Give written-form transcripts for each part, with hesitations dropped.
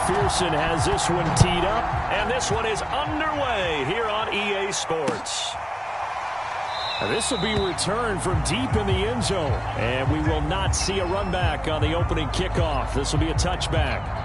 McPherson has this one teed up, and this one is underway here on EA Sports. This will be returned from deep in the end zone, and we will not see a run back on the opening kickoff. This will be a touchback.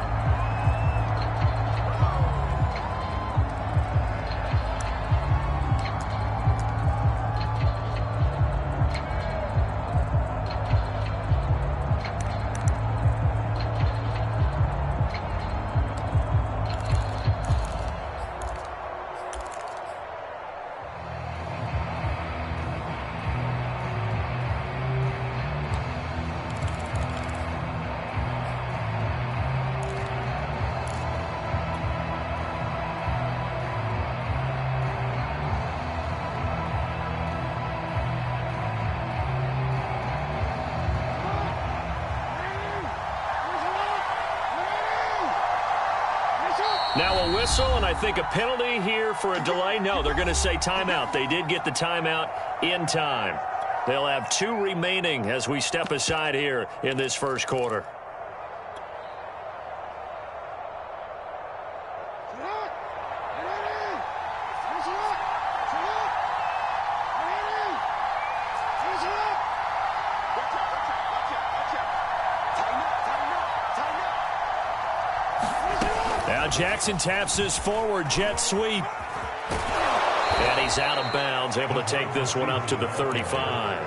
Now a whistle, and I think a penalty here for a delay. No, they're going to say timeout. They did get the timeout in time. They'll have 2 remaining as we step aside here in this first quarter. Jackson taps this forward jet sweep. And he's out of bounds, able to take this one up to the 35.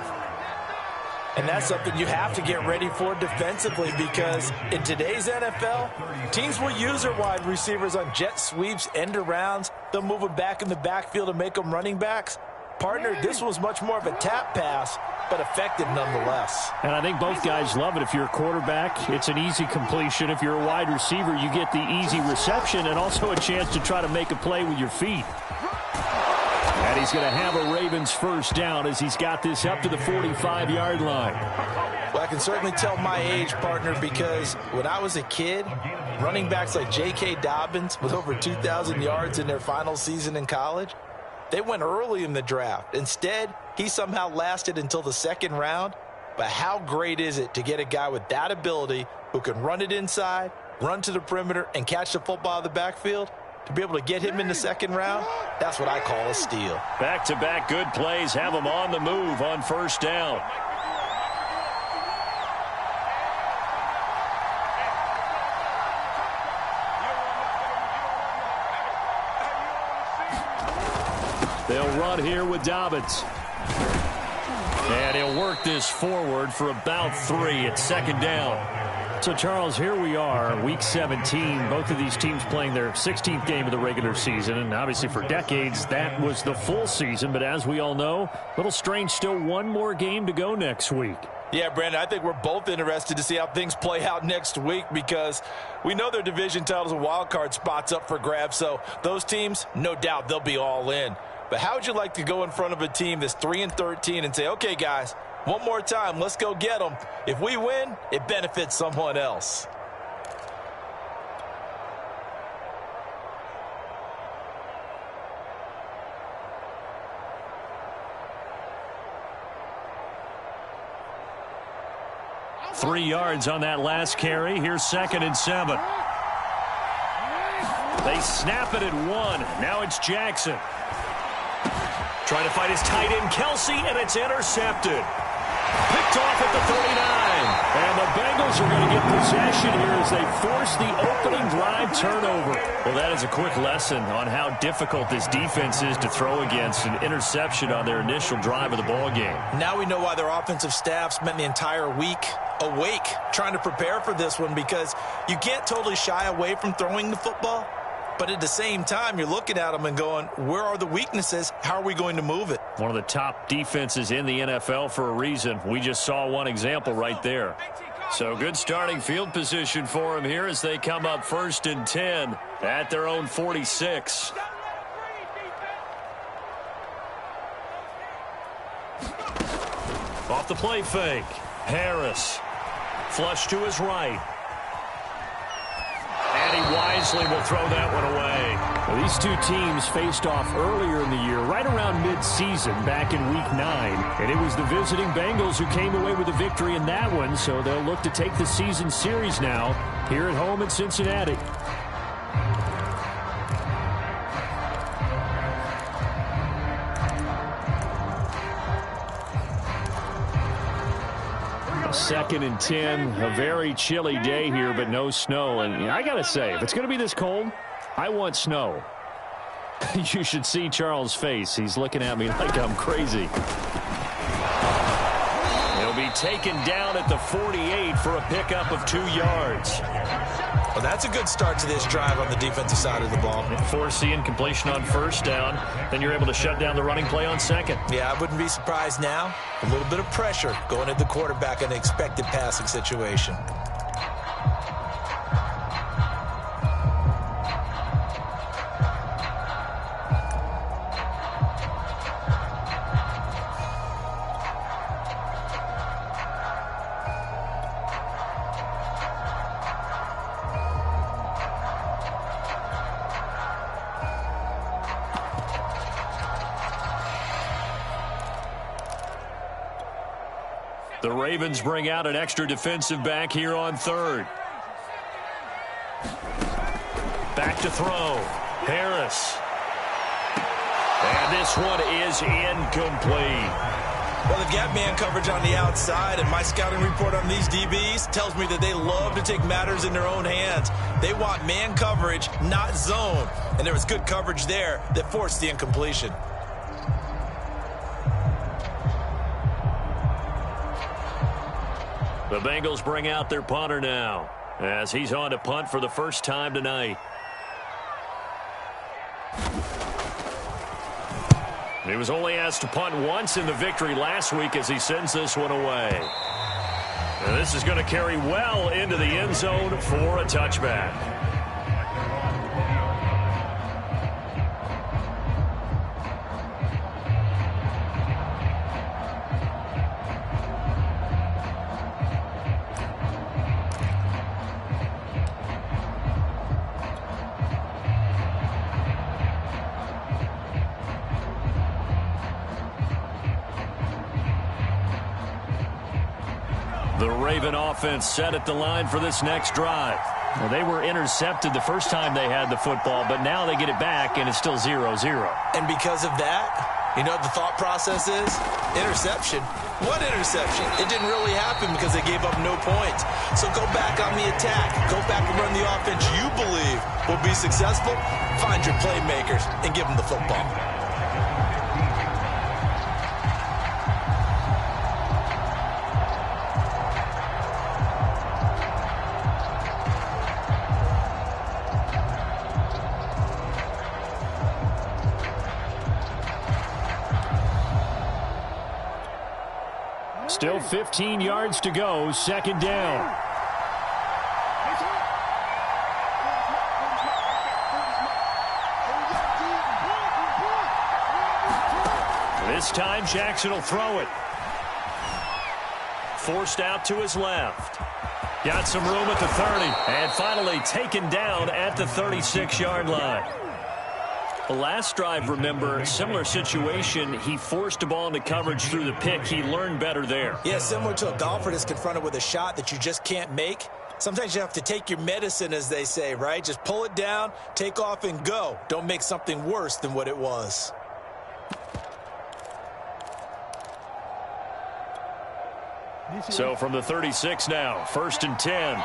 And that's something you have to get ready for defensively, because in today's NFL, teams will use their wide receivers on jet sweeps, end arounds. They'll move them back in the backfield and make them running backs. Partner, this was much more of a tap pass, but effective nonetheless. And I think both guys love it. If you're a quarterback, it's an easy completion. If you're a wide receiver, you get the easy reception and also a chance to try to make a play with your feet. And he's going to have a Ravens first down as he's got this up to the 45-yard line. Well, I can certainly tell my age, partner, because when I was a kid, running backs like J.K. Dobbins with over 2,000 yards in their final season in college, they went early in the draft. Instead, he somehow lasted until the second round. But how great is it to get a guy with that ability who can run it inside, run to the perimeter, and catch the football out of the backfield? To be able to get him in the second round, that's what I call a steal. Back-to-back good plays have him on the move on first down. They'll run here with Dobbins. And he'll work this forward for about 3 at second down. So, Charles, here we are, Week 17. Both of these teams playing their 16th game of the regular season. And obviously for decades, that was the full season. But as we all know, a little strange, still one more game to go next week. Yeah, Brandon, I think we're both interested to see how things play out next week, because we know their division titles and wild card spots up for grabs. So those teams, no doubt, they'll be all in. But how would you like to go in front of a team that's 3-13 and say, okay, guys, one more time, let's go get them. If we win, it benefits someone else. Three yards on that last carry. Here's 2nd and 7. They snap it at 1. Now it's Jackson. Trying to fight his tight end, Kelsey, and it's intercepted. Picked off at the 39. And the Bengals are going to get possession here as they force the opening drive turnover. Well, that is a quick lesson on how difficult this defense is to throw against. An interception on their initial drive of the ball game. Now we know why their offensive staff spent the entire week awake trying to prepare for this one, because you can't totally shy away from throwing the football. But at the same time, you're looking at them and going, where are the weaknesses? How are we going to move it? One of the top defenses in the NFL for a reason. We just saw one example right there. So good starting field position for them here as they come up 1st and 10 at their own 46. Off the play fake. Harris. Flush to his right. And he wisely will throw that one away. Well, these two teams faced off earlier in the year, right around mid-season, back in Week 9. And it was the visiting Bengals who came away with a victory in that one, so they'll look to take the season series now here at home in Cincinnati. Second and 10, a very chilly day here, but no snow. And I got to say, if it's going to be this cold, I want snow. You should see Charles' face. He's looking at me like I'm crazy. He'll be taken down at the 48 for a pickup of 2 yards. Well, that's a good start to this drive on the defensive side of the ball. Force the incompletion on first down. Then you're able to shut down the running play on second. Yeah, I wouldn't be surprised now. A little bit of pressure going at the quarterback in an expected passing situation. The Ravens bring out an extra defensive back here on third. Back to throw. Harris. And this one is incomplete. Well, they've got man coverage on the outside, and my scouting report on these DBs tells me that they love to take matters in their own hands. They want man coverage, not zone. And there was good coverage there that forced the incompletion. The Bengals bring out their punter now as he's on to punt for the first time tonight. He was only asked to punt once in the victory last week as he sends this one away. And this is going to carry well into the end zone for a touchback. The Raven offense set at the line for this next drive. Well, they were intercepted the first time they had the football, but now they get it back, and it's still 0-0. And because of that, you know what the thought process is? Interception. What interception? It didn't really happen because they gave up no points. So go back on the attack. Go back and run the offense you believe will be successful. Find your playmakers and give them the football. Still 15 yards to go, second down. This time Jackson will throw it. Forced out to his left. Got some room at the 30. And finally taken down at the 36-yard line. The last drive, remember, similar situation. He forced a ball into coverage through the pick. He learned better there. Yeah, similar to a golfer that's confronted with a shot that you just can't make. Sometimes you have to take your medicine, as they say, right? Just pull it down, take off, and go. Don't make something worse than what it was. So from the 36 now, 1st and 10.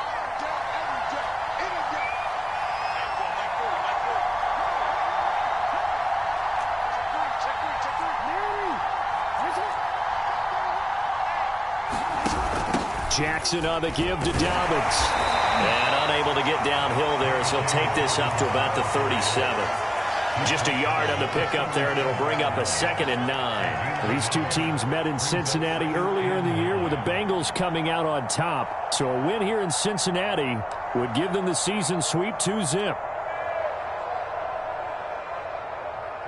Jackson on the give to Dobbins. And unable to get downhill there as he'll take this up to about the 37. Just a yard on the pickup there, and it'll bring up a 2nd and 9. These two teams met in Cincinnati earlier in the year with the Bengals coming out on top. So a win here in Cincinnati would give them the season sweep 2-zip.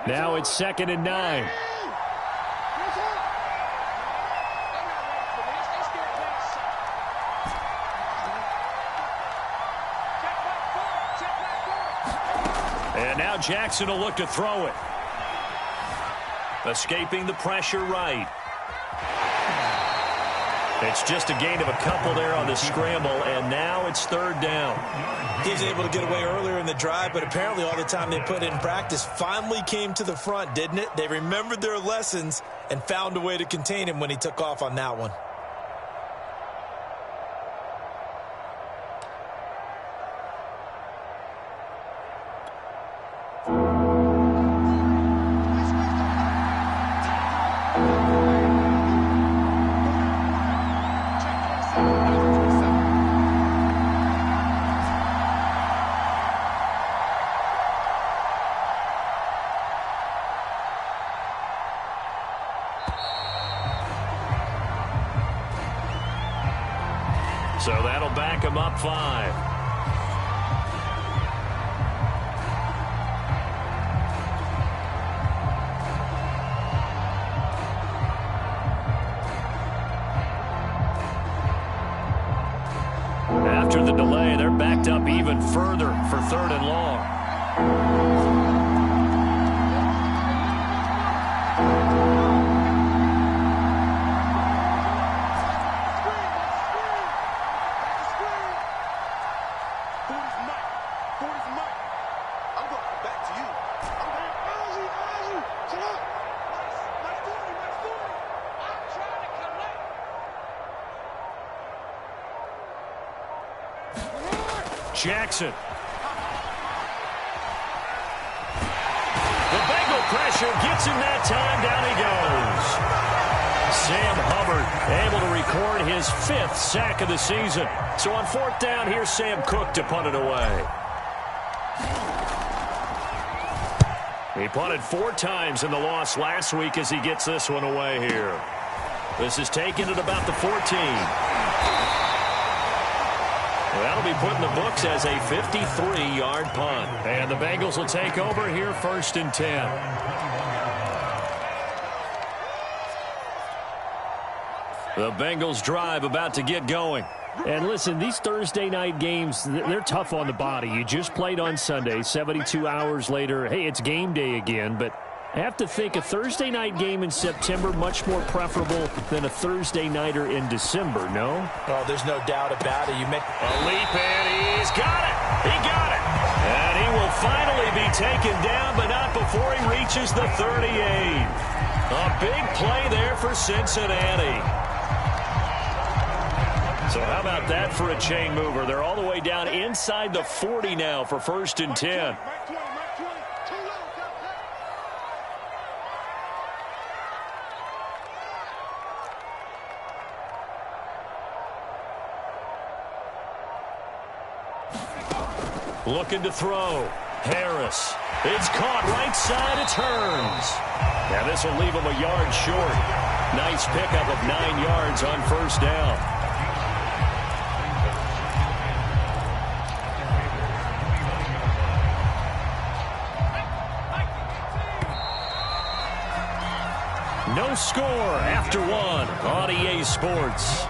Now it's 2nd and 9. And now Jackson will look to throw it. Escaping the pressure right. It's just a gain of a couple there on the scramble, and now it's third down. He was able to get away earlier in the drive, but apparently all the time they put in practice finally came to the front, didn't it? They remembered their lessons and found a way to contain him when he took off on that one. So that'll back him up 5. After the delay, they're backed up even further for third and long. Jackson. The Bengal pressure gets him that time. Down he goes. Sam Hubbard able to record his 5th sack of the season. So on 4th down, here's Sam Cook to punt it away. He punted 4 times in the loss last week as he gets this one away here. This is taken at about the 14. That'll be put in the books as a 53-yard punt. And the Bengals will take over here 1st and 10. The Bengals drive about to get going. And listen, these Thursday night games, they're tough on the body. You just played on Sunday, 72 hours later. Hey, it's game day again, but I have to think a Thursday night game in September much more preferable than a Thursday nighter in December, no? Oh, there's no doubt about it. A leap, and he's got it. He got it. And he will finally be taken down, but not before he reaches the 38. A big play there for Cincinnati. So how about that for a chain mover? They're all the way down inside the 40 now for 1st and 10. Looking to throw. Harris. It's caught right side. It turns. Now this will leave him a yard short. Nice pickup of 9 yards on 1st down. No score after 1 on EA Sports.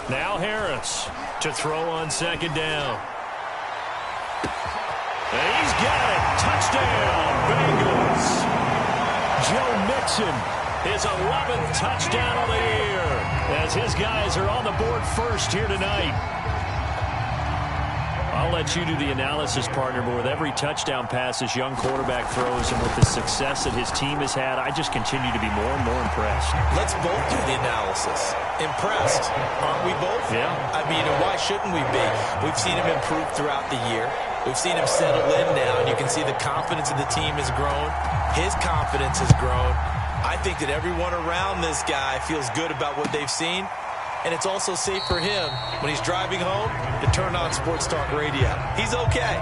Now Harris to throw on 2nd down. And he's got it. Touchdown, Bengals. Joe Mixon, his 11th touchdown of the year, as his guys are on the board first here tonight. I'll let you do the analysis, partner, but with every touchdown pass this young quarterback throws and with the success that his team has had, I just continue to be more and more impressed. Let's both do the analysis. Impressed, aren't we both? Yeah. I mean, why shouldn't we be? We've seen him improve throughout the year. We've seen him settle in now, and you can see the confidence of the team has grown. His confidence has grown. I think that everyone around this guy feels good about what they've seen. And it's also safe for him when he's driving home to turn on Sports Talk Radio. He's okay.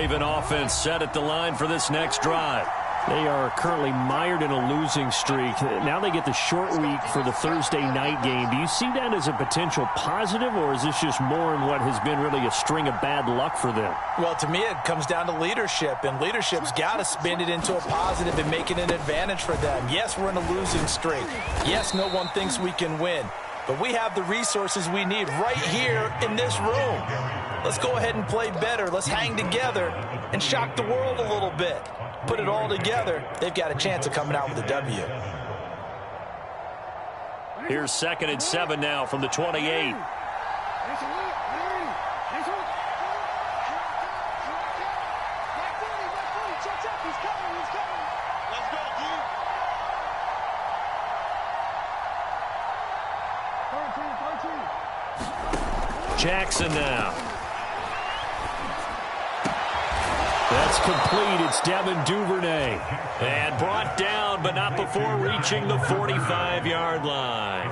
Raven offense set at the line for this next drive. They are currently mired in a losing streak. Now they get the short week for the Thursday night game. Do you see that as a potential positive, or is this just more in what has been really a string of bad luck for them? Well, to me, it comes down to leadership, and leadership's got to spin it into a positive and make it an advantage for them. Yes, we're in a losing streak. Yes, no one thinks we can win. But we have the resources we need right here in this room. Let's go ahead and play better. Let's hang together and shock the world a little bit. Put it all together, they've got a chance of coming out with a W. Here's 2nd and 7 now from the 28. Jackson now. That's complete. It's Devin Duvernay. And brought down, but not before reaching the 45-yard line.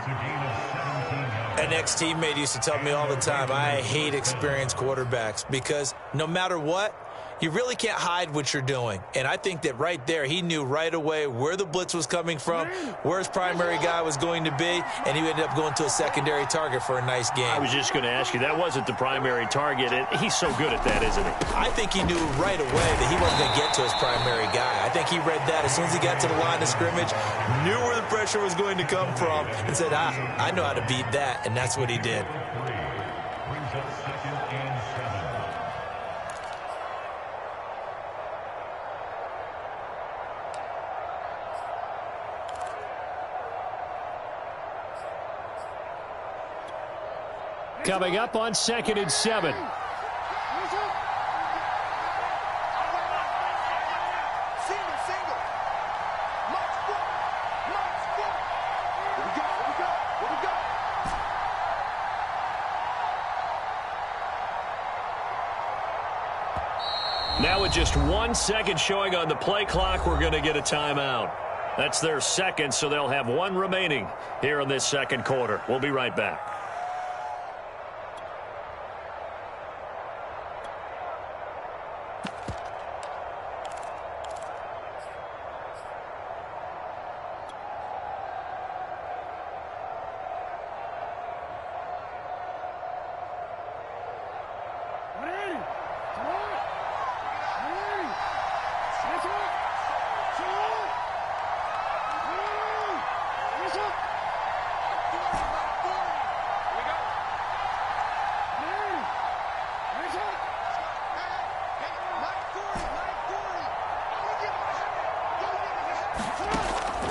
An ex-teammate used to tell me all the time, I hate experienced quarterbacks because no matter what, you really can't hide what you're doing. And I think that right there, he knew right away where the blitz was coming from, where his primary guy was going to be, and he ended up going to a secondary target for a nice game. I was just going to ask you, that wasn't the primary target. He's so good at that, isn't he? I think he knew right away that he wasn't going to get to his primary guy. I think he read that as soon as he got to the line of scrimmage, knew where the pressure was going to come from, and said, I know how to beat that, and that's what he did. Coming up on 2nd and 7. Now with just 1 second showing on the play clock, we're going to get a timeout. That's their second, so they'll have one remaining here in this second quarter. We'll be right back.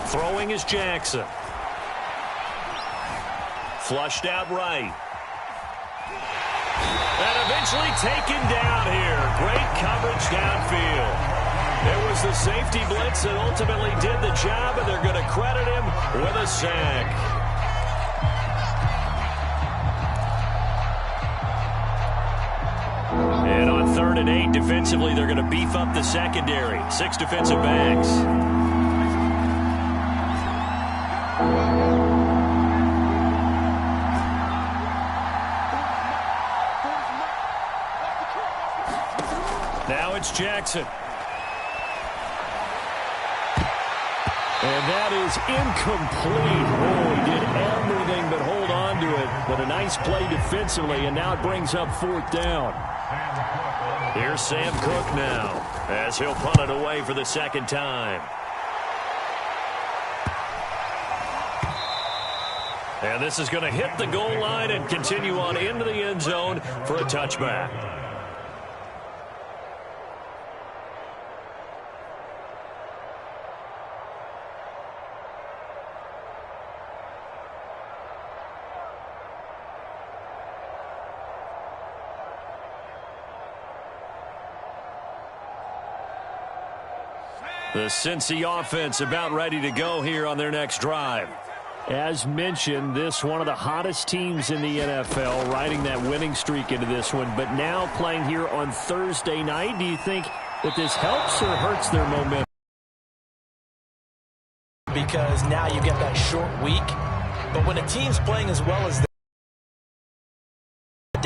Throwing is Jackson. Flushed out right. And eventually taken down here. Great coverage downfield. It was the safety blitz that ultimately did the job, and they're going to credit him with a sack. And on 3rd and 8, defensively, they're going to beef up the secondary. 6 defensive backs. Now it's Jackson. And that is incomplete. Oh, he did everything but hold on to it. But a nice play defensively, and now it brings up 4th down. Here's Sam Cook now, as he'll punt it away for the second time. And this is going to hit the goal line and continue on into the end zone for a touchback. The Cincy offense about ready to go here on their next drive. As mentioned, this one of the hottest teams in the NFL, riding that winning streak into this one, but now playing here on Thursday night. Do you think that this helps or hurts their momentum? Because now you get that short week, but when a team's playing as well as they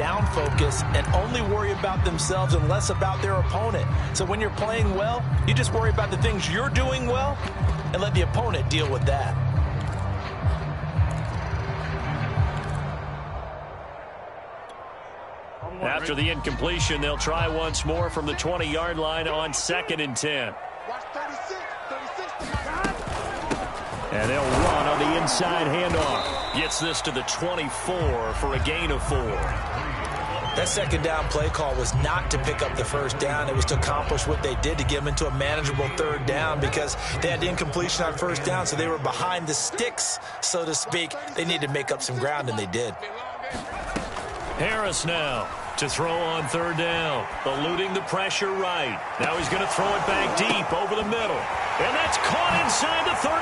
down focus and only worry about themselves and less about their opponent. So when you're playing well, you just worry about the things you're doing well and let the opponent deal with that. After the incompletion, they'll try once more from the 20-yard line on 2nd and 10. And they'll run on the inside handoff. Gets this to the 24 for a gain of 4. That second down play call was not to pick up the first down. It was to accomplish what they did, to get them into a manageable 3rd down, because they had the incompletion on 1st down, so they were behind the sticks, so to speak. They needed to make up some ground, and they did. Harris now to throw on 3rd down. Eluding the pressure right. Now he's going to throw it back deep over the middle. And that's caught inside the 35.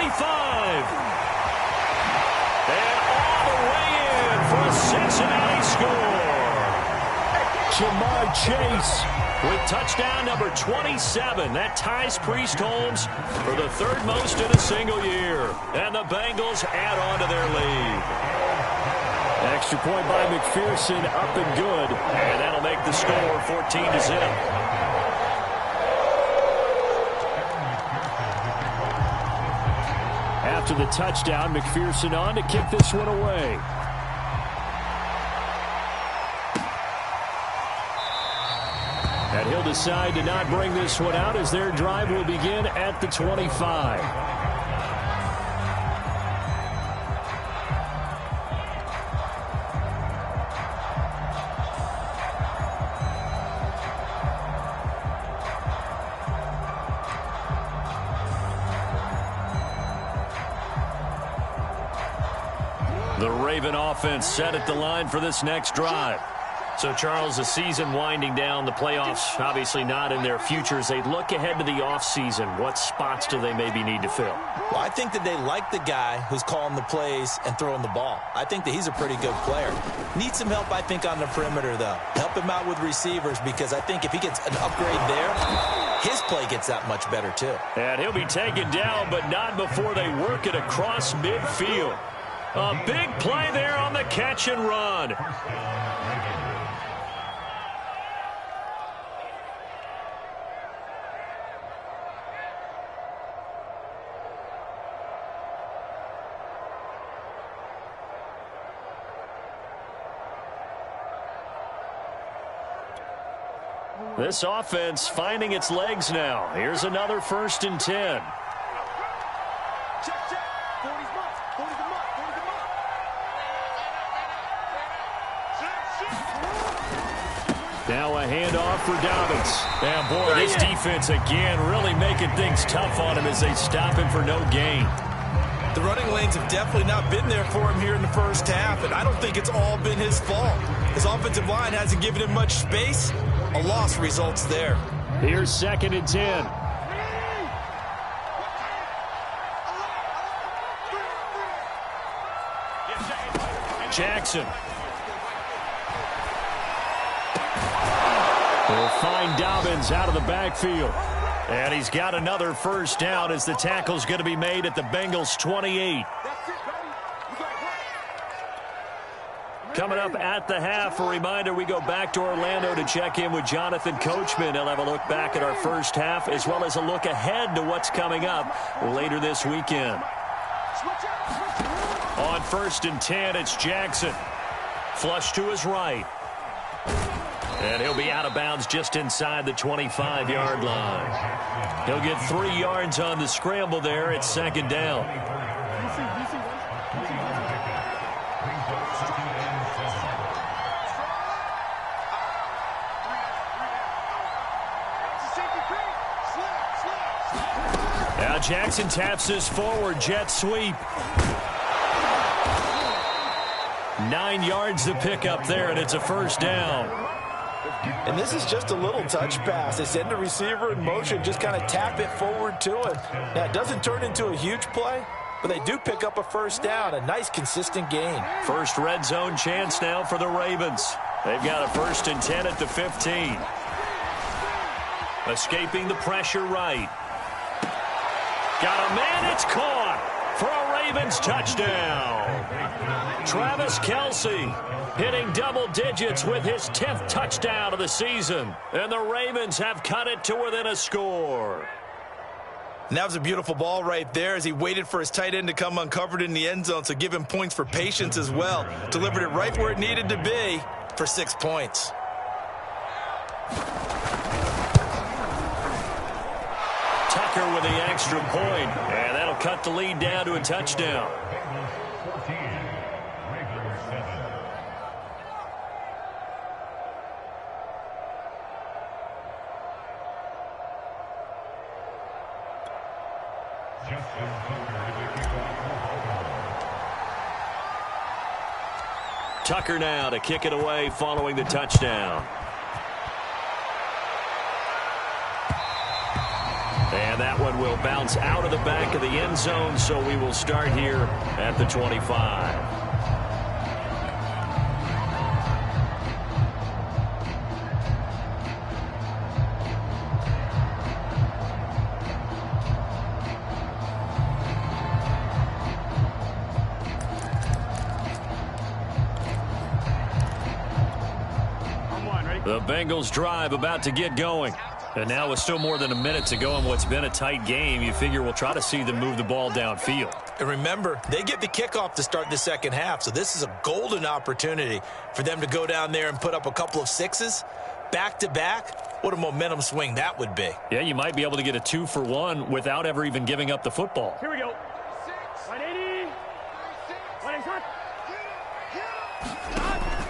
And all the way in for a Cincinnati score. Jamar Chase with touchdown number 27. That ties Priest Holmes for the 3rd most in a single year. And the Bengals add on to their lead. Extra point by McPherson, up and good. And that'll make the score 14-0. After the touchdown, McPherson on to kick this one away. And he'll decide to not bring this one out as their drive will begin at the 25. The Raven offense set at the line for this next drive. So, Charles, the season winding down, the playoffs obviously not in their futures. They look ahead to the offseason. What spots do they maybe need to fill? Well, I think that they like the guy who's calling the plays and throwing the ball. I think that he's a pretty good player. Needs some help, I think, on the perimeter, though. Help him out with receivers, because I think if he gets an upgrade there, his play gets that much better, too. And he'll be taken down, but not before they work it across midfield. A big play there on the catch and run. This offense finding its legs now. Here's another 1st and 10. Now a handoff for Dobbins. And boy, this defense again really making things tough on him as they stop him for no gain. The running lanes have definitely not been there for him here in the first half, and I don't think it's all been his fault. His offensive line hasn't given him much space. A loss results there. Here's 2nd and 10. Jackson. Will find Dobbins out of the backfield. And he's got another 1st down as the tackle's going to be made at the Bengals' 28. Coming up at the half, a reminder, we go back to Orlando to check in with Jonathan Coachman. He'll have a look back at our first half as well as a look ahead to what's coming up later this weekend. On 1st and 10, it's Jackson. Flush to his right. And he'll be out of bounds just inside the 25-yard line. He'll get 3 yards on the scramble there at 2nd down. Now Jackson taps this forward, jet sweep. 9 yards to pick up there, and it's a 1st down. And this is just a little touch pass. They send the receiver in motion, just kind of tap it forward to him. Now, it doesn't turn into a huge play, but they do pick up a 1st down, a nice, consistent gain. First red zone chance now for the Ravens. They've got a 1st and 10 at the 15. Escaping the pressure right. Got a man, it's caught for a Ravens touchdown. Travis Kelce, hitting double digits with his 10th touchdown of the season. And the Ravens have cut it to within a score. And that was a beautiful ball right there as he waited for his tight end to come uncovered in the end zone, so give him points for patience as well. Delivered it right where it needed to be for 6 points. Tucker with the extra point, and that'll cut the lead down to a touchdown. Tucker now to kick it away following the touchdown. And that one will bounce out of the back of the end zone, so we will start here at the 25. The Bengals drive about to get going. And now with still more than a minute to go in what's been a tight game, you figure we'll try to see them move the ball downfield. And remember, they get the kickoff to start the second half, so this is a golden opportunity for them to go down there and put up a couple of sixes back-to-back. What a momentum swing that would be. Yeah, you might be able to get a 2-for-1 without ever even giving up the football. Here we go. 180. 180.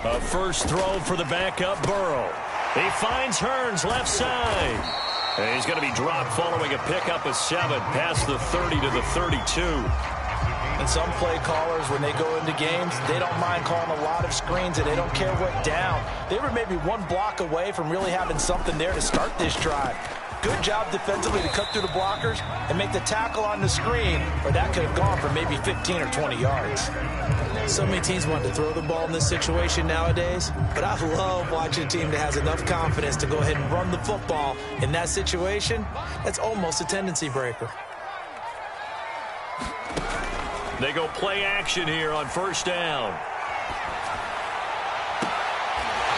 A first throw for the backup Burrow. He finds Hearns left side. And he's going to be dropped following a pickup of 7 past the 30 to the 32. And some play callers, when they go into games, they don't mind calling a lot of screens and they don't care what down. They were maybe one block away from really having something there to start this drive. Good job defensively to cut through the blockers and make the tackle on the screen, or that could have gone for maybe 15 or 20 yards. So many teams want to throw the ball in this situation nowadays, but I love watching a team that has enough confidence to go ahead and run the football in that situation. That's almost a tendency breaker. They go play action here on first down.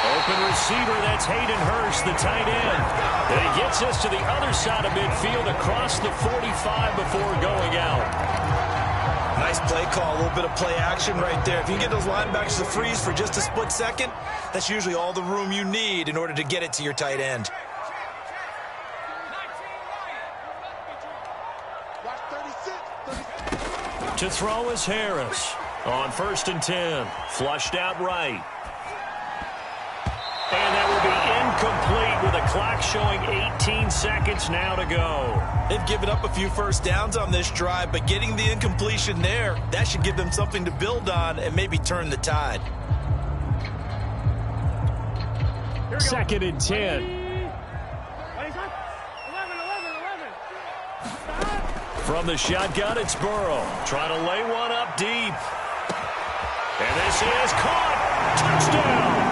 Open receiver, that's Hayden Hurst, the tight end. And he gets us to the other side of midfield across the 45 before going out. Nice play call, a little bit of play action right there. If you can get those linebackers to freeze for just a split second, that's usually all the room you need in order to get it to your tight end. To throw is Harris. On 1st and 10. Flushed out right. And that will be incomplete with a clock showing 18 seconds now to go. They've given up a few first downs on this drive, but getting the incompletion there, that should give them something to build on and maybe turn the tide. 2nd and 10. From the shotgun, it's Burrow. Trying to lay one up deep. And this is caught. Touchdown.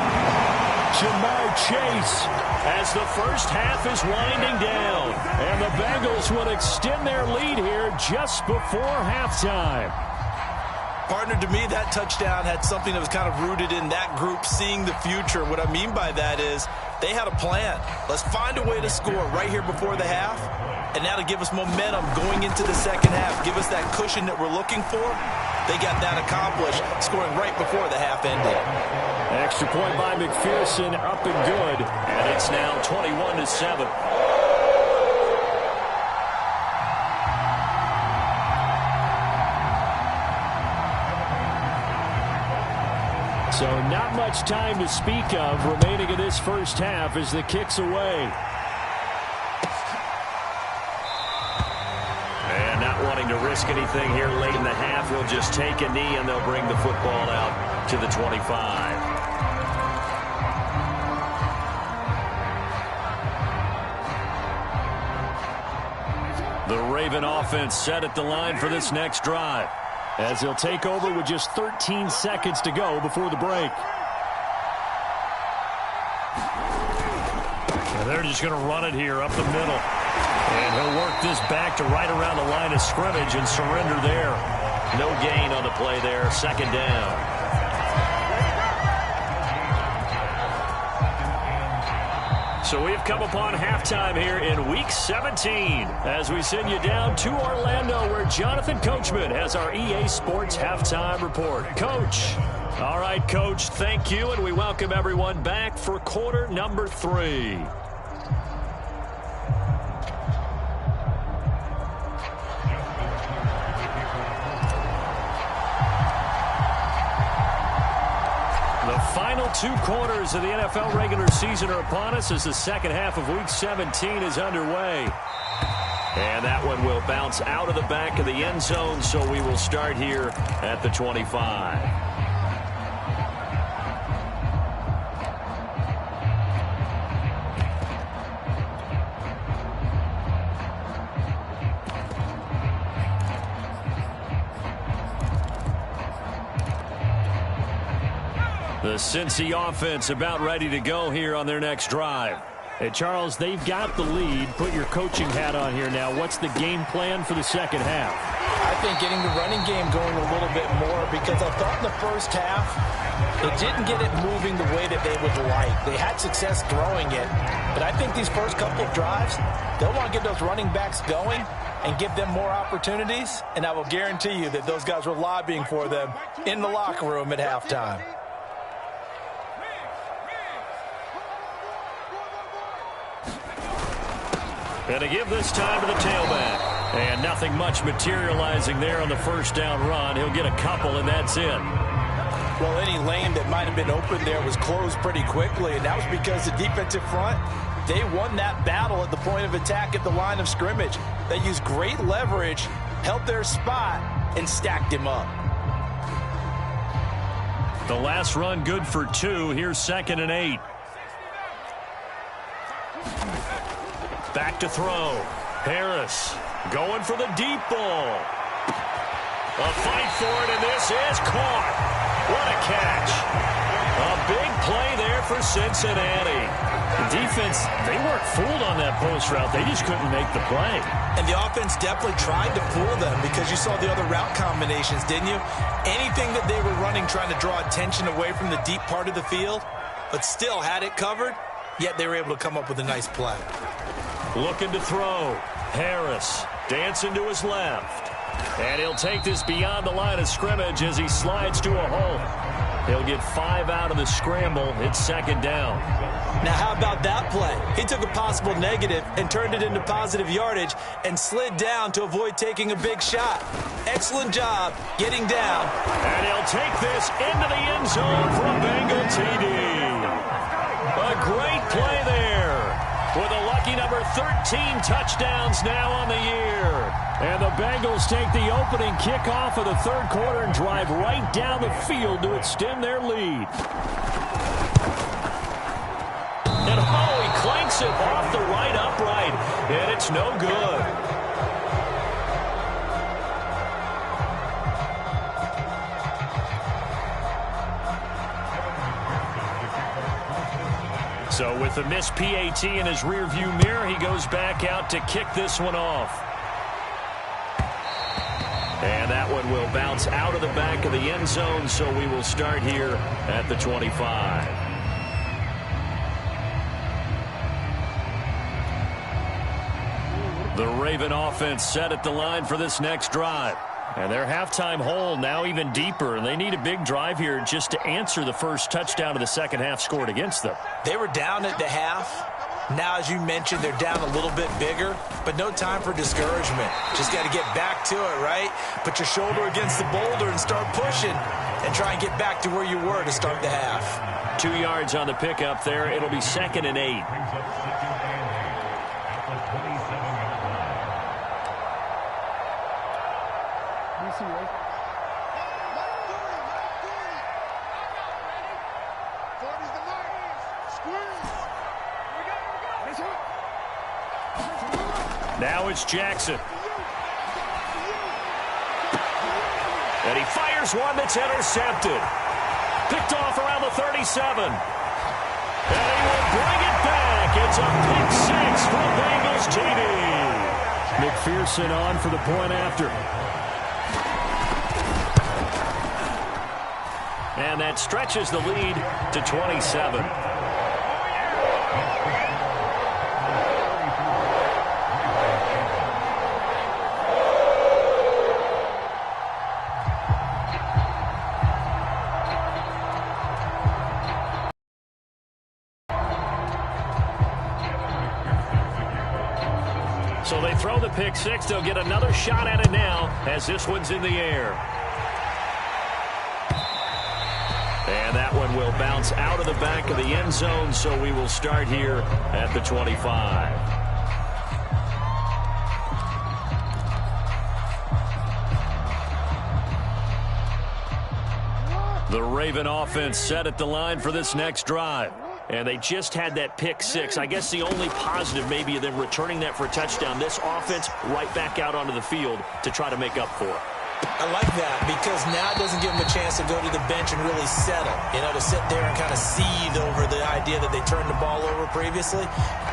Jamar Chase as the first half is winding down. And the Bengals would extend their lead here just before halftime. Partner, to me, that touchdown had something that was kind of rooted in that group seeing the future. What I mean by that is they had a plan. Let's find a way to score right here before the half. And that'll give us momentum going into the second half. Give us that cushion that we're looking for. They got that accomplished, scoring right before the half ended. Extra point by McPherson, up and good. And it's now 21-7. So not much time to speak of remaining in this first half as the kick's away. And not wanting to risk anything here late in the half, he'll just take a knee and they'll bring the football out to the 25. The Raven offense set at the line for this next drive, as they'll take over with just 13 seconds to go before the break. And they're just going to run it here up the middle. And he'll work this back to right around the line of scrimmage and surrender there. No gain on the play there, 2nd down. So we've come upon halftime here in Week 17 as we send you down to Orlando where Jonathan Coachman has our EA Sports Halftime Report. Coach. All right, Coach, thank you, and we welcome everyone back for quarter number 3. The final 2 quarters of the NFL regular season are upon us as the second half of Week 17 is underway. And that one will bounce out of the back of the end zone, so we will start here at the 25. The Cincy offense about ready to go here on their next drive. Hey, Charles, they've got the lead. Put your coaching hat on here now. What's the game plan for the second half? I think getting the running game going a little bit more because I thought in the first half it didn't get it moving the way that they would like. They had success throwing it, but I think these first couple of drives, they'll want to get those running backs going and give them more opportunities, and I will guarantee you that those guys were lobbying for them in the locker room at halftime. And to give this time to the tailback. And nothing much materializing there on the first down run. He'll get a couple, and that's it. Well, any lane that might have been open there was closed pretty quickly, and that was because the defensive front, they won that battle at the point of attack at the line of scrimmage. They used great leverage, held their spot, and stacked him up. The last run good for 2. Here's 2nd and 8. Back to throw. Harris going for the deep ball. A fight for it, and this is caught. What a catch. A big play there for Cincinnati. The defense, they weren't fooled on that post route. They just couldn't make the play. And the offense definitely tried to fool them because you saw the other route combinations, didn't you? Anything that they were running trying to draw attention away from the deep part of the field, but still had it covered, yet they were able to come up with a nice play. Looking to throw. Harris dancing to his left. And he'll take this beyond the line of scrimmage as he slides to a hole. He'll get 5 out of the scramble. It's 2nd down. Now, how about that play? He took a possible negative and turned it into positive yardage and slid down to avoid taking a big shot. Excellent job getting down. And he'll take this into the end zone for a Bengal TD. A great play there. With a lucky number 13 touchdowns now on the year. And the Bengals take the opening kickoff of the 3rd quarter and drive right down the field to extend their lead. And he clanks it off the right upright. And it's no good. So with the missed PAT in his rearview mirror, he goes back out to kick this one off. And that one will bounce out of the back of the end zone, so we will start here at the 25. The Raven offense set at the line for this next drive. And their halftime hole now even deeper, and they need a big drive here just to answer the first touchdown of the second half scored against them. They were down at the half. Now, as you mentioned, they're down a little bit bigger, but no time for discouragement. Just got to get back to it, right? Put your shoulder against the boulder and start pushing and try and get back to where you were to start the half. 2 yards on the pickup there. It'll be 2nd and 8. Now it's Jackson. And he fires one that's intercepted. Picked off around the 37. And he will bring it back. It's a pick 6 for the Bengals TD. McPherson on for the point after. And that stretches the lead to 27. throw the pick six. They'll get another shot at it now as this one's in the air. And that one will bounce out of the back of the end zone, so we will start here at the 25. The Raven offense set at the line for this next drive. And they just had that pick six. I guess the only positive maybe of them returning that for a touchdown. This offense right back out onto the field to try to make up for it. I like that because now it doesn't give them a chance to go to the bench and really settle. You know, to sit there and kind of seethe over the idea that they turned the ball over previously.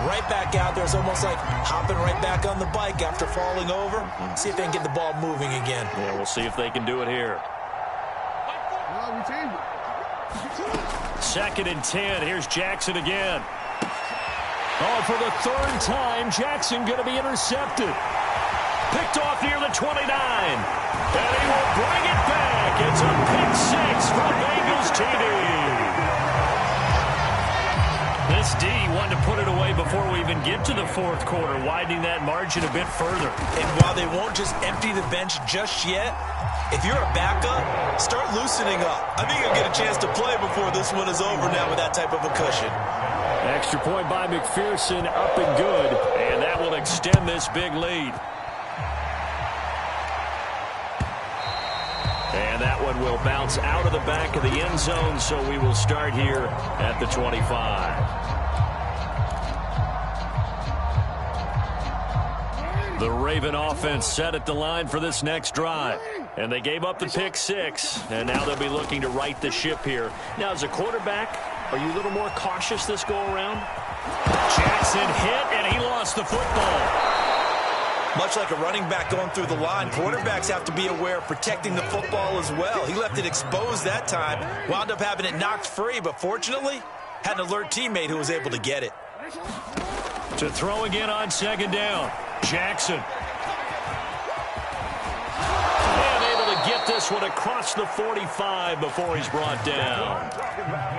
Right back out there. It's almost like hopping right back on the bike after falling over. See if they can get the ball moving again. Yeah, we'll see if they can do it here. Second and 10. Here's Jackson again. Oh, for the third time, Jackson going to be intercepted. Picked off near the 29. And he will bring it back. It's a pick six from Bengals TD. This D wanted to put it away before we even get to the fourth quarter, widening that margin a bit further. And while they won't just empty the bench just yet, if you're a backup, start loosening up. I think you'll get a chance to play before this one is over now with that type of a cushion. Extra point by McPherson, up and good. And that will extend this big lead. And that one will bounce out of the back of the end zone, so we will start here at the 25. The Raven offense set at the line for this next drive. And they gave up the pick six, and now they'll be looking to right the ship here. Now, as a quarterback, are you a little more cautious this go-around? Jackson hit, and he lost the football. Much like a running back going through the line, quarterbacks have to be aware of protecting the football as well. He left it exposed that time, wound up having it knocked free, but fortunately, had an alert teammate who was able to get it. To throw again on second down, Jackson. And able to get this one across the 45 before he's brought down.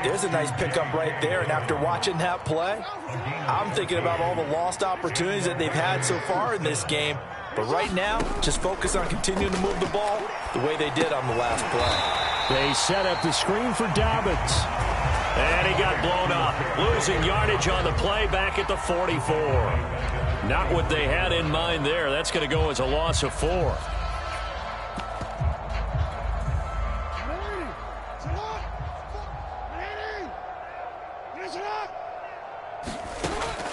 There's a nice pickup right there, and after watching that play, I'm thinking about all the lost opportunities that they've had so far in this game. But right now, just focus on continuing to move the ball the way they did on the last play. They set up the screen for Dobbins. And he got blown up, losing yardage on the play back at the 44. Not what they had in mind there. That's going to go as a loss of 4.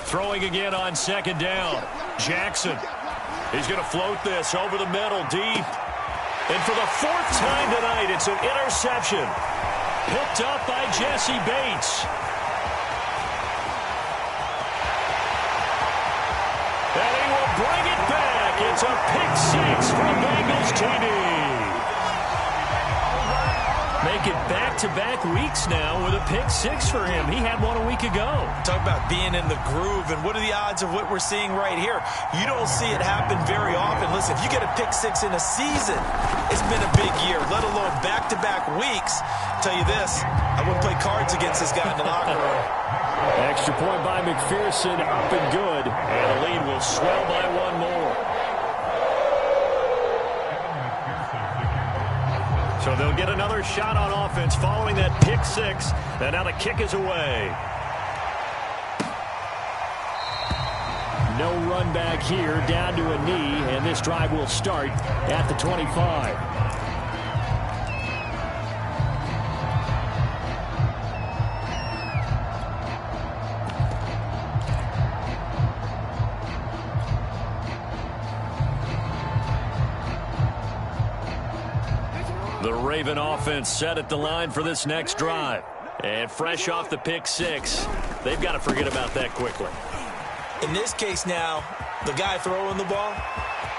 Throwing again on second down. Jackson. He's going to float this over the middle, deep. And for the fourth time tonight, it's an interception. Picked up by Jesse Bates. And he will bring it back. It's a pick six from Bengals TD. Make it back-to-back weeks now with a pick six for him. He had one a week ago. Talk about being in the groove, and what are the odds of what we're seeing right here? You don't see it happen very often. Listen, if you get a pick six in a season, it's been a big year, let alone back-to-back weeks. I'll tell you this, I wouldn't play cards against this guy in the locker room. Extra point by McPherson, up and good. And the lead will swell by one more. So they'll get another shot on offense following that pick six. And now the kick is away. No run back here, down to a knee. And this drive will start at the 25. The Raven offense set at the line for this next drive. And fresh off the pick six, they've got to forget about that quickly. In this case now, the guy throwing the ball,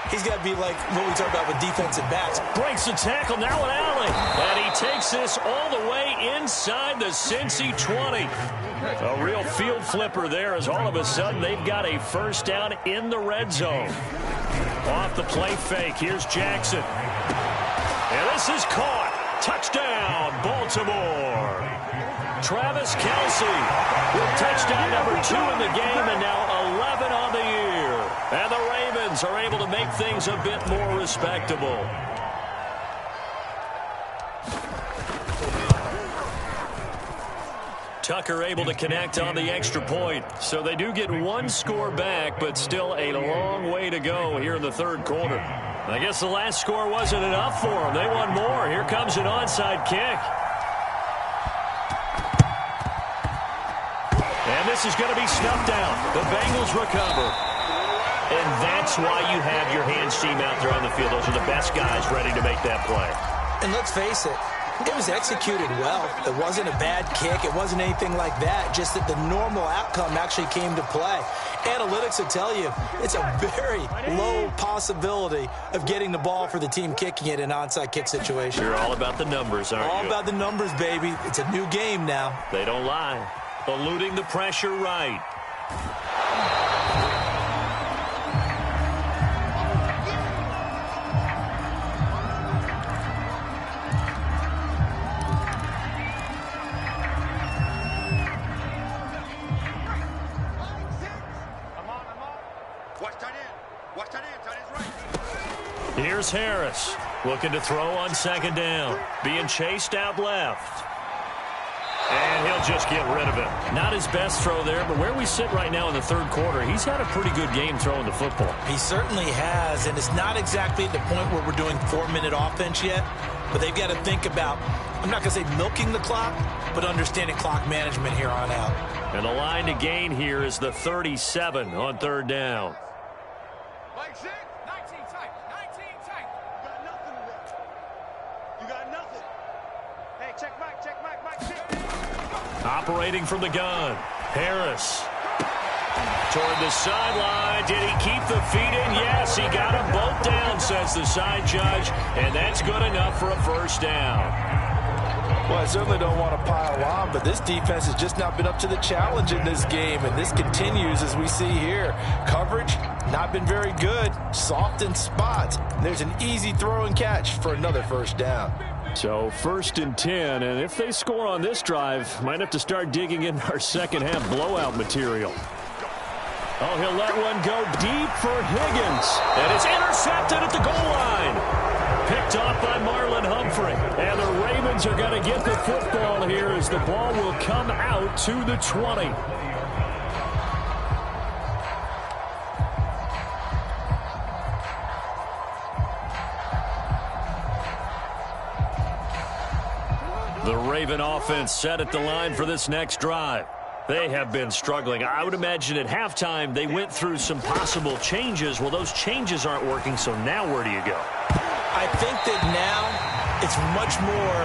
he's got to be like what we talk about with defensive backs. Breaks the tackle, now an alley. And he takes this all the way inside the Cincy 20. A real field flipper there as all of a sudden they've got a first down in the red zone. Off the play fake, here's Jackson. And this is caught. Touchdown, Baltimore. Travis Kelce with touchdown number 2 in the game, and now 11 on the year. And the Ravens Ravens are able to make things a bit more respectable. Tucker able to connect on the extra point. So they do get one score back, but still a long way to go here in the third quarter. I guess the last score wasn't enough for them. They want more. Here comes an onside kick. And this is going to be snuffed out. The Bengals recover. And that's why you have your hands team out there on the field. Those are the best guys ready to make that play. And let's face it, it was executed well. It wasn't a bad kick. It wasn't anything like that. Just that the normal outcome actually came to play. Analytics will tell you it's a very low possibility of getting the ball for the team kicking it in an onside kick situation. You're all about the numbers, aren't you? All about the numbers, baby. It's a new game now. They don't lie. Eluding the pressure right. Here's Harris, looking to throw on second down. Being chased out left. And he'll just get rid of it. Not his best throw there, but where we sit right now in the third quarter, he's had a pretty good game throwing the football. He certainly has, and it's not exactly at the point where we're doing 4-minute offense yet, but they've got to think about, I'm not going to say milking the clock, but understanding clock management here on out. And the line to gain here is the 37 on third down. Operating from the gun, Harris. Toward the sideline. Did he keep the feet in? Yes, he got them both down, says the side judge, and that's good enough for a first down. Well, I certainly don't want to pile on, but this defense has just not been up to the challenge in this game, and this continues as we see here. Coverage, not been very good. Soft in spots. There's an easy throw and catch for another first down. So 1st and 10, and if they score on this drive, might have to start digging in our second half blowout material. Oh, he'll let one go deep for Higgins. And it's intercepted at the goal line. Picked off by Marlon Humphrey. And the Ravens are going to get the football here as the ball will come out to the 20. The Raven offense set at the line for this next drive. They have been struggling. I would imagine at halftime they went through some possible changes. Well, those changes aren't working, so now where do you go? I think that now it's much more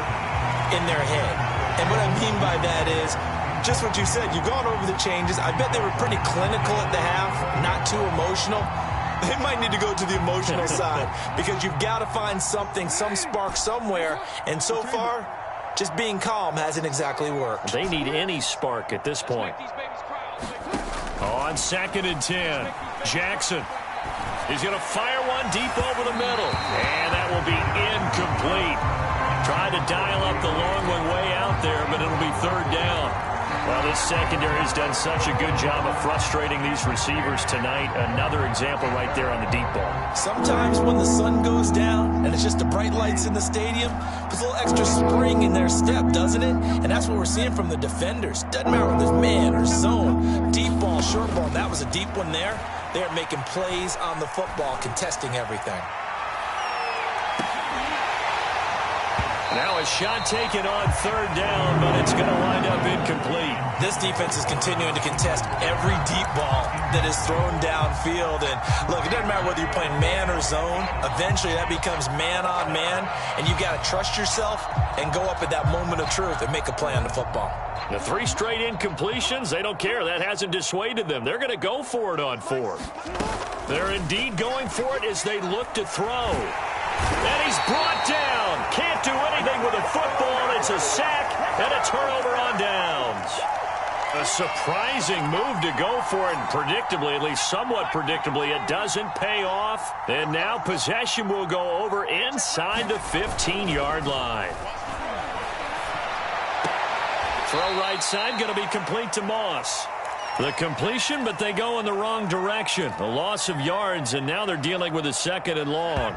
in their head. And what I mean by that is just what you said. You've gone over the changes. I bet they were pretty clinical at the half, not too emotional. They might need to go to the emotional side because you've got to find something, some spark somewhere. And so far, just being calm hasn't exactly worked. They need any spark at this point. On 2nd and 10, Jackson. He's going to fire one deep over the middle. And that will be incomplete. Tried to dial up the long one way out there, but it'll be third down. Well, this secondary has done such a good job of frustrating these receivers tonight. Another example right there on the deep ball. Sometimes when the sun goes down and it's just the bright lights in the stadium, puts a little extra spring in their step, doesn't it? And that's what we're seeing from the defenders. Doesn't matter whether it's man or zone, deep ball, short ball. And that was a deep one there. They're making plays on the football, contesting everything. Now a shot taken on third down, but it's going to wind up incomplete. This defense is continuing to contest every deep ball that is thrown downfield. And look, it doesn't matter whether you're playing man or zone. Eventually that becomes man on man, and you got to trust yourself and go up at that moment of truth and make a play on the football. The 3 straight incompletions, they don't care. That hasn't dissuaded them. They're going to go for it on 4th. They're indeed going for it as they look to throw. And he's brought down. Can't do anything with a football. It's a sack and a turnover on downs. A surprising move to go for it. And predictably, at least somewhat predictably, it doesn't pay off. And now possession will go over inside the 15-yard line. Throw right side, going to be complete to Moss. The completion, but they go in the wrong direction. A loss of yards, and now they're dealing with a 2nd and long.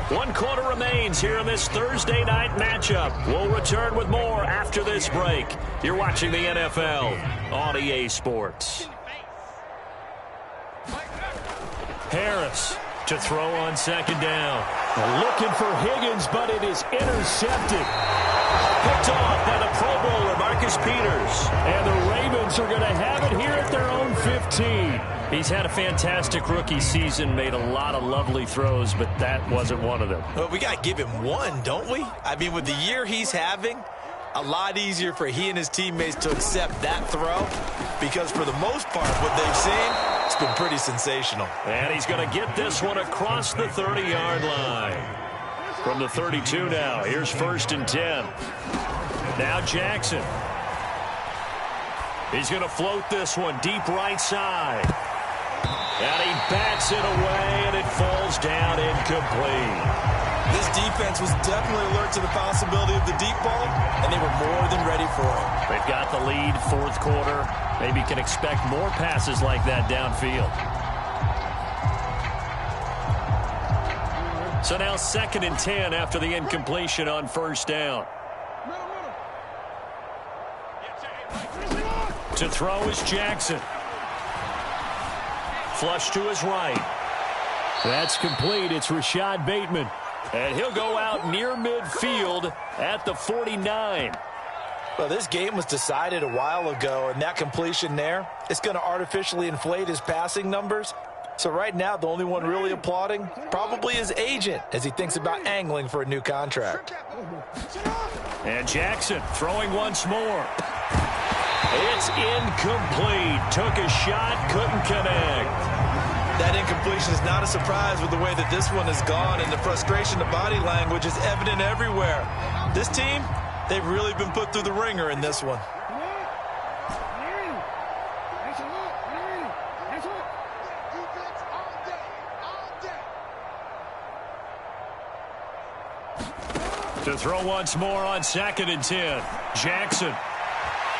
1 quarter remains here in this Thursday night matchup. We'll return with more after this break. You're watching the NFL on EA Sports. Harris to throw on 2nd down. Looking for Higgins, but it is intercepted. Picked off by the Pro Bowler, Marcus Peters. And the Ravens are going to have it here at their own 15. He's had a fantastic rookie season, made a lot of lovely throws, but that wasn't one of them. Well, we got to give him one, don't we? I mean, with the year he's having, a lot easier for he and his teammates to accept that throw because for the most part, what they've seen, it's been pretty sensational. And he's going to get this one across the 30-yard line. From the 32 now, here's 1st and 10. Now Jackson. He's going to float this one deep right side. And he bats it away, and it falls down incomplete. This defense was definitely alert to the possibility of the deep ball, and they were more than ready for it. They've got the lead, 4th quarter. Maybe can expect more passes like that downfield. So now 2nd and 10 after the incompletion on 1st down. To throw is Jackson. Flush to his right. That's complete. It's Rashad Bateman. And he'll go out near midfield at the 49. Well, this game was decided a while ago, and that completion there, it's going to artificially inflate his passing numbers. So right now, the only one really applauding probably his agent as he thinks about angling for a new contract. And Jackson throwing once more. It's incomplete. Took a shot, couldn't connect. That incompletion is not a surprise with the way that this one has gone, and the frustration, the body language is evident everywhere. This team, they've really been put through the ringer in this one. To throw once more on 2nd and 10. Jackson.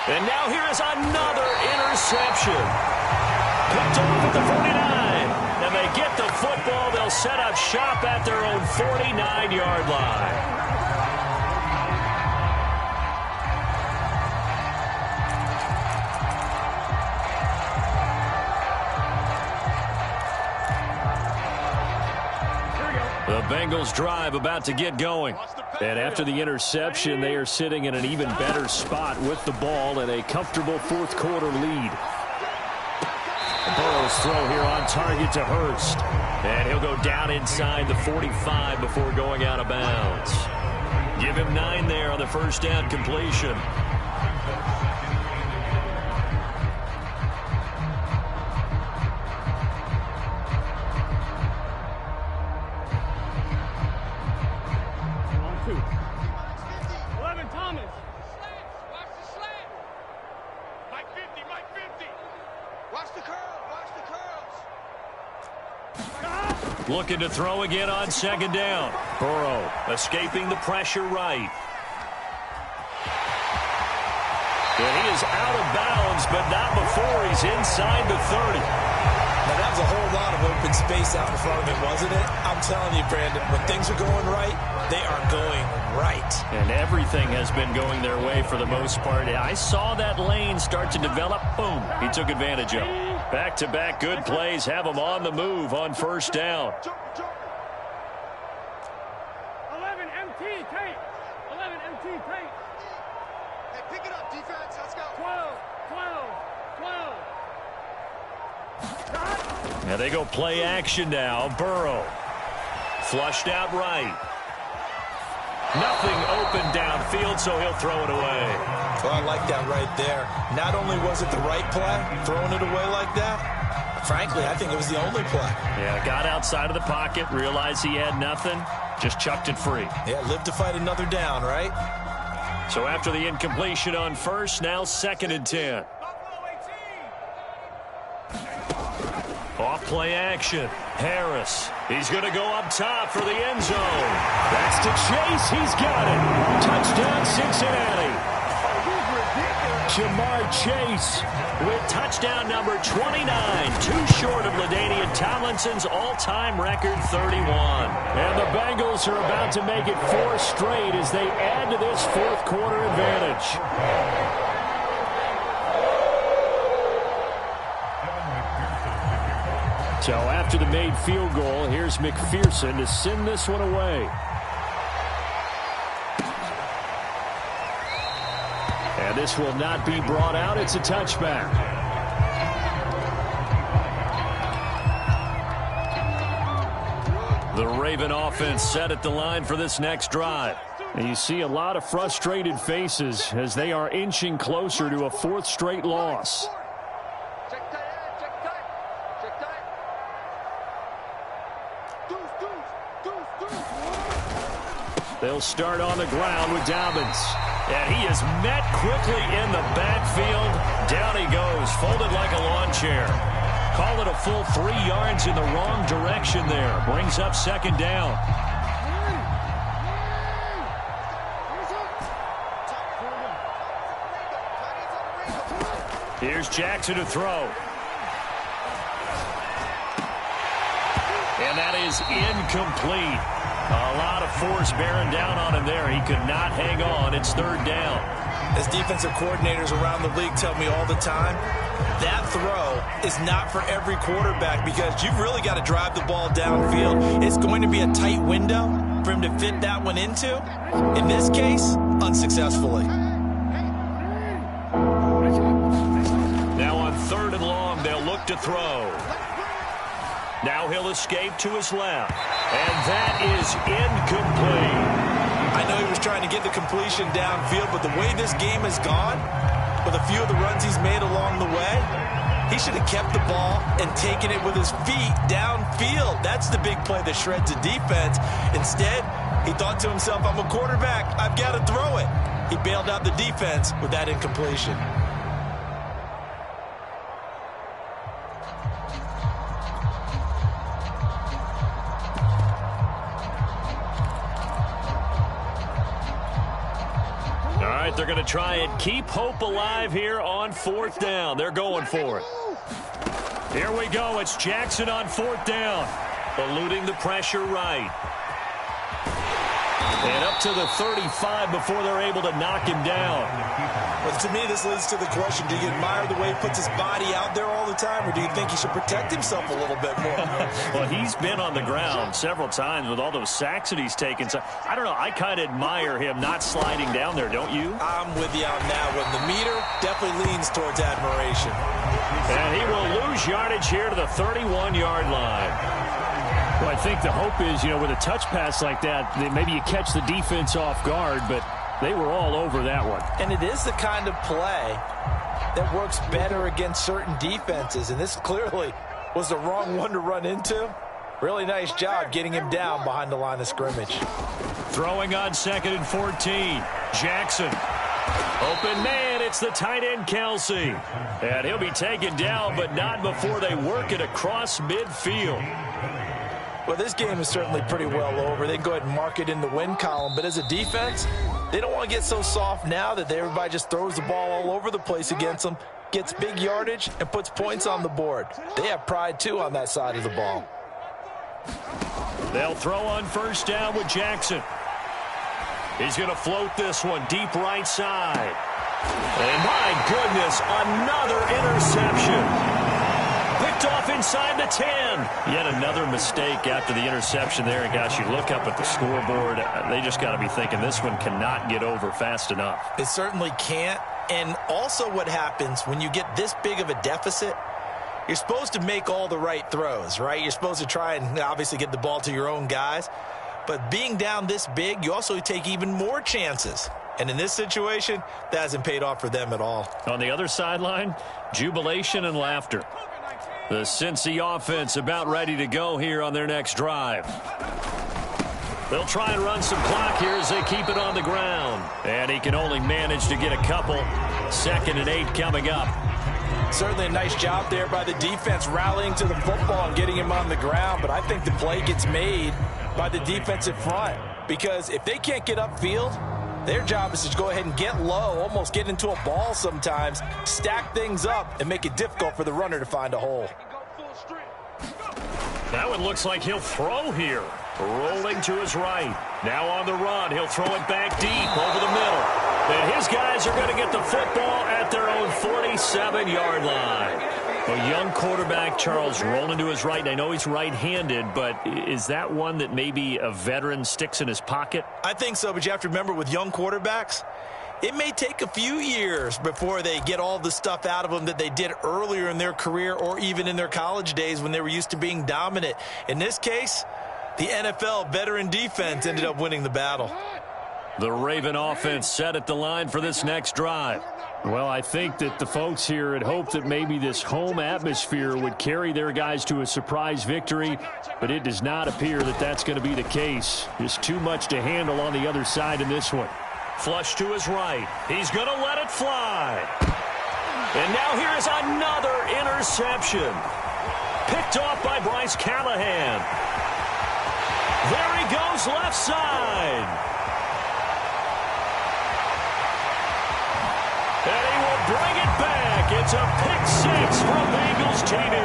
And now here is another interception. Picked off at the 49. And they get the football. They'll set up shop at their own 49-yard line. The Bengals drive about to get going. And after the interception, they are sitting in an even better spot with the ball and a comfortable 4th quarter lead. Burrow's throw here on target to Hurst. And he'll go down inside the 45 before going out of bounds. Give him 9 there on the 1st down completion. Looking to throw again on 2nd down. Burrow escaping the pressure right. And he is out of bounds, but not before he's inside the 30. Now, that was a whole lot of open space out in front of him, wasn't it? I'm telling you, Brandon, when things are going right, they are going right. And everything has been going their way for the most part. I saw that lane start to develop. Boom. He took advantage of it. Back-to-back good plays have him on the move on 1st down. 11 MT tape. 11 MT tape. Hey, pick it up, defense. Let's go. 12. And they go play action now. Burrow. Flushed out right. Nothing open downfield, so he'll throw it away. Well, I like that right there. Not only was it the right play, throwing it away like that, frankly, I think it was the only play. Yeah, got outside of the pocket, realized he had nothing, just chucked it free. Yeah, live to fight another down, right? So after the incompletion on 1st, now 2nd and 10. Off play action. Harris. He's going to go up top for the end zone. That's to Chase. He's got it. Touchdown, Cincinnati. Jamar Chase with touchdown number 29, too short of LaDainian Tomlinson's all-time record 31. And the Bengals are about to make it 4 straight as they add to this fourth quarter advantage. So after the made field goal, here's McPherson to send this one away. And this will not be brought out. It's a touchback. The Raven offense set at the line for this next drive. And you see a lot of frustrated faces as they are inching closer to a 4th straight loss. They'll start on the ground with Dobbins. And he is met quickly in the backfield. Down he goes, folded like a lawn chair. Call it a full 3 yards in the wrong direction there. Brings up 2nd down. Here's Jackson to throw. And that is incomplete. A lot of force bearing down on him there. He could not hang on. It's 3rd down. As defensive coordinators around the league tell me all the time, that throw is not for every quarterback because you've really got to drive the ball downfield. It's going to be a tight window for him to fit that one into. In this case, unsuccessfully. Now on 3rd and long, they'll look to throw. Now he'll escape to his left. And that is incomplete. I know he was trying to get the completion downfield, but the way this game has gone, with a few of the runs he's made along the way, he should have kept the ball and taken it with his feet downfield. That's the big play that shreds a defense. Instead, he thought to himself, I'm a quarterback. I've got to throw it. He bailed out the defense with that incompletion. They're going to try and keep hope alive here on 4th down. They're going for it. Here we go. It's Jackson on 4th down. Eluding the pressure right. And up to the 35 before they're able to knock him down. Well, to me, this leads to the question, do you admire the way he puts his body out there all the time, or do you think he should protect himself a little bit more? Well, he's been on the ground several times with all those sacks that he's taken. So, I don't know. I kind of admire him not sliding down there, don't you? I'm with you on that one. The meter definitely leans towards admiration. And he will lose yardage here to the 31-yard line. Well, I think the hope is, with a touch pass like that, maybe you catch the defense off guard, but they were all over that one. And it is the kind of play that works better against certain defenses, and this clearly was the wrong one to run into. Really nice job getting him down behind the line of scrimmage. Throwing on 2nd and 14. Jackson. Open man, it's the tight end Kelsey. And he'll be taken down, but not before they work it across midfield. Well, this game is certainly pretty well over. They can go ahead and mark it in the win column. But as a defense, they don't want to get so soft now that everybody just throws the ball all over the place against them, gets big yardage, and puts points on the board. They have pride, too, on that side of the ball. They'll throw on 1st down with Jackson. He's going to float this one deep right side. And my goodness, another interception. Picked off inside the 10. Yet another mistake after the interception there. And gosh, you look up at the scoreboard, they just got to be thinking this one cannot get over fast enough. It certainly can't. And also what happens when you get this big of a deficit, you're supposed to make all the right throws, right? You're supposed to try and obviously get the ball to your own guys. But being down this big, you also take even more chances. And in this situation, that hasn't paid off for them at all. On the other sideline, jubilation and laughter. The Cincy offense about ready to go here on their next drive. They'll try and run some clock here as they keep it on the ground. And he can only manage to get a couple. 2nd and 8 coming up. Certainly a nice job there by the defense rallying to the football and getting him on the ground. But I think the play gets made by the defensive front. Because if they can't get upfield, Their job is to go ahead and get low, almost get into a ball sometimes, stack things up, and make it difficult for the runner to find a hole. That one looks like he'll throw here. Rolling to his right. Now on the run. He'll throw it back deep over the middle. And his guys are going to get the football at their own 47-yard line. A young quarterback, Charles, rolling to his right. I know he's right-handed, but is that one that maybe a veteran sticks in his pocket? I think so, but you have to remember with young quarterbacks, it may take a few years before they get all the stuff out of them that they did earlier in their career or even in their college days when they were used to being dominant. In this case, the NFL veteran defense ended up winning the battle. The Raven offense set at the line for this next drive. Well, I think that the folks here had hoped that maybe this home atmosphere would carry their guys to a surprise victory, but it does not appear that that's going to be the case. Just too much to handle on the other side in this one. Flush to his right. He's going to let it fly. And now here is another interception. Picked off by Bryce Callahan. There he goes left side. And he will bring it back. It's a pick six from Bengals TD.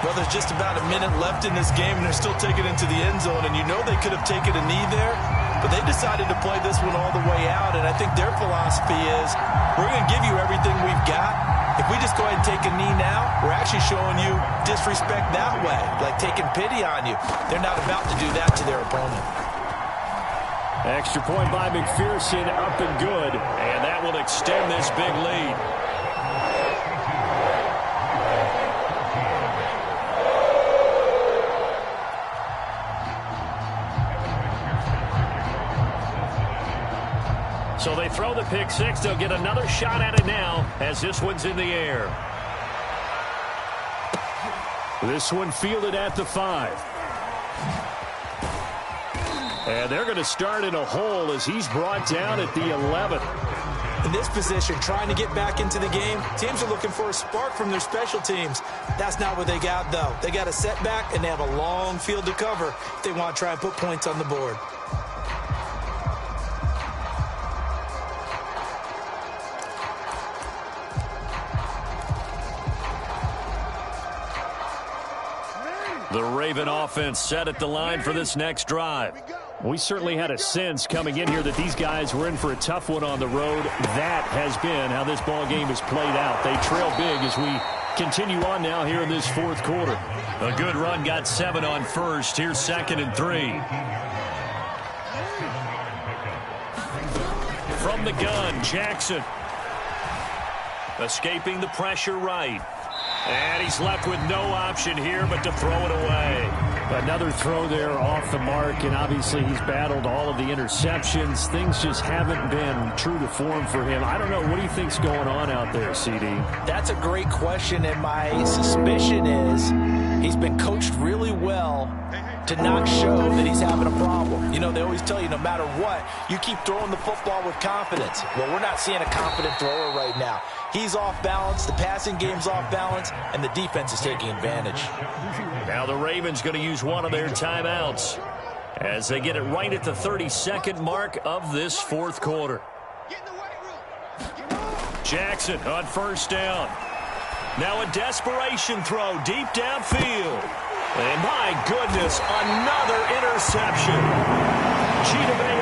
Well, there's just about a minute left in this game, and they're still taking it into the end zone. And you know they could have taken a knee there, but they decided to play this one all the way out. And I think their philosophy is, we're going to give you everything we've got. If we just go ahead and take a knee now, we're actually showing you disrespect that way, like taking pity on you. They're not about to do that to their opponent. Extra point by McPherson, up and good. And that will extend this big lead. So they throw the pick six. They'll get another shot at it now as this one's in the air. This one fielded at the 5. And they're going to start in a hole as he's brought down at the 11. In this position, trying to get back into the game, teams are looking for a spark from their special teams. That's not what they got, though. They got a setback, and they have a long field to cover if they want to try and put points on the board. The Raven offense set at the line for this next drive. We certainly had a sense coming in here that these guys were in for a tough one on the road. That has been how this ball game has played out. They trail big as we continue on now here in this fourth quarter. A good run got 7 on first. Here's 2nd and 3. From the gun, Jackson. Escaping the pressure right. And he's left with no option here but to throw it away. Another throw there off the mark, and obviously he's battled all of the interceptions. Things just haven't been true to form for him. I don't know. What do you think's going on out there, CD? That's a great question, and my suspicion is he's been coached really well to not show that he's having a problem. You know, they always tell you no matter what, you keep throwing the football with confidence. Well, we're not seeing a confident thrower right now. He's off balance, the passing game's off balance, and the defense is taking advantage. Now the Ravens going to use one of their timeouts as they get it right at the 32nd mark of this fourth quarter. Jackson on first down. Now a desperation throw deep downfield. And my goodness, another interception. Chidobe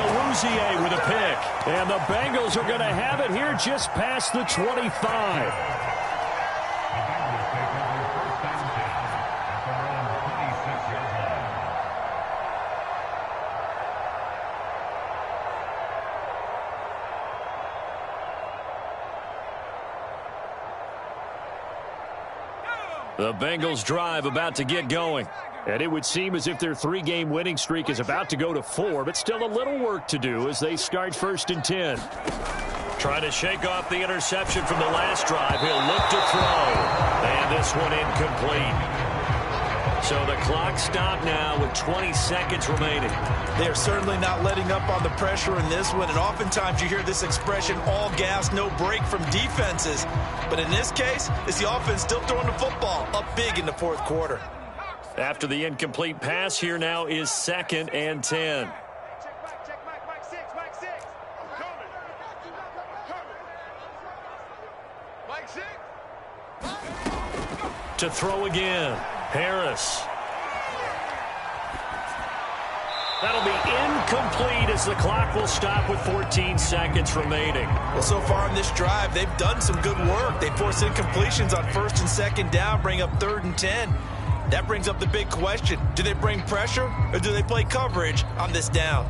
with a pick. And the Bengals are going to have it here just past the 25. The Bengals drive about to get going. And it would seem as if their 3-game winning streak is about to go to 4, but still a little work to do as they start 1st and 10. Trying to shake off the interception from the last drive. He'll look to throw. And this one incomplete. So the clock stopped now with 20 seconds remaining. They are certainly not letting up on the pressure in this one, and oftentimes you hear this expression, all gas, no break from defenses. But in this case, it's the offense still throwing the football up big in the fourth quarter. After the incomplete pass, here now is 2nd and 10. Mike 6. Coming. Mike 6. To throw again, Harris. That'll be incomplete as the clock will stop with 14 seconds remaining. Well, so far in this drive, they've done some good work. They force incompletions on 1st and 2nd down, bring up 3rd and 10. That brings up the big question. Do they bring pressure or do they play coverage on this down?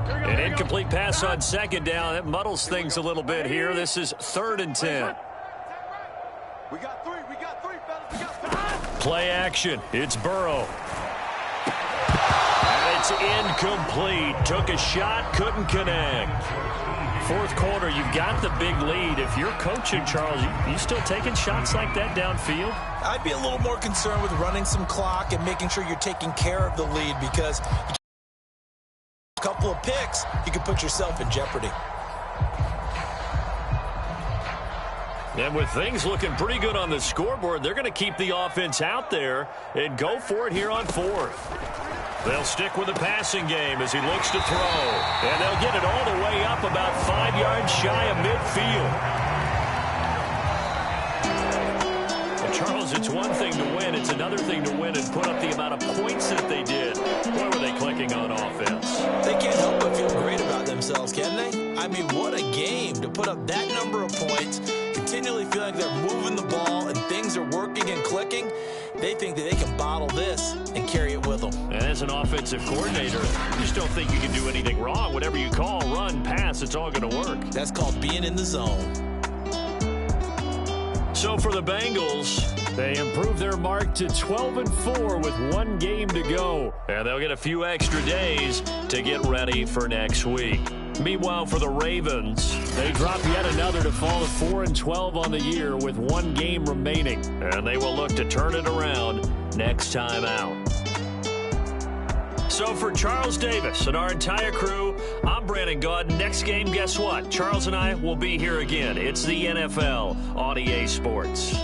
An incomplete pass on 2nd down. That muddles things a little bit here. This is 3rd and 10. We got 3, fellas. We got 5. Play action. It's Burrow. And it's incomplete. Took a shot, couldn't connect. 4th quarter, you've got the big lead. If you're coaching, Charles, you still taking shots like that downfield? I'd be a little more concerned with running some clock and making sure you're taking care of the lead, because a couple of picks, you could put yourself in jeopardy. And with things looking pretty good on the scoreboard, they're going to keep the offense out there and go for it here on 4th. They'll stick with the passing game as he looks to throw. And they'll get it all the way up about 5 yards shy of midfield. Well, Charles, it's one thing to win. It's another thing to win and put up the amount of points that they did. Boy, were they clicking on offense. They can't help but feel great about themselves, can they? I mean, what a game to put up that number of points, continually feeling like they're moving the ball and things are working and clicking. They think that they can bottle this and carry it with them. And as an offensive coordinator, you just don't think you can do anything wrong. Whatever you call, run, pass, it's all going to work. That's called being in the zone. So for the Bengals, they improve their mark to 12-4 with 1 game to go. And they'll get a few extra days to get ready for next week. Meanwhile, for the Ravens, they drop yet another to fall to 4-12 on the year with 1 game remaining. And they will look to turn it around next time out. So for Charles Davis and our entire crew, I'm Brandon Gaudin. Next game, guess what? Charles and I will be here again. It's the NFL on EA Sports.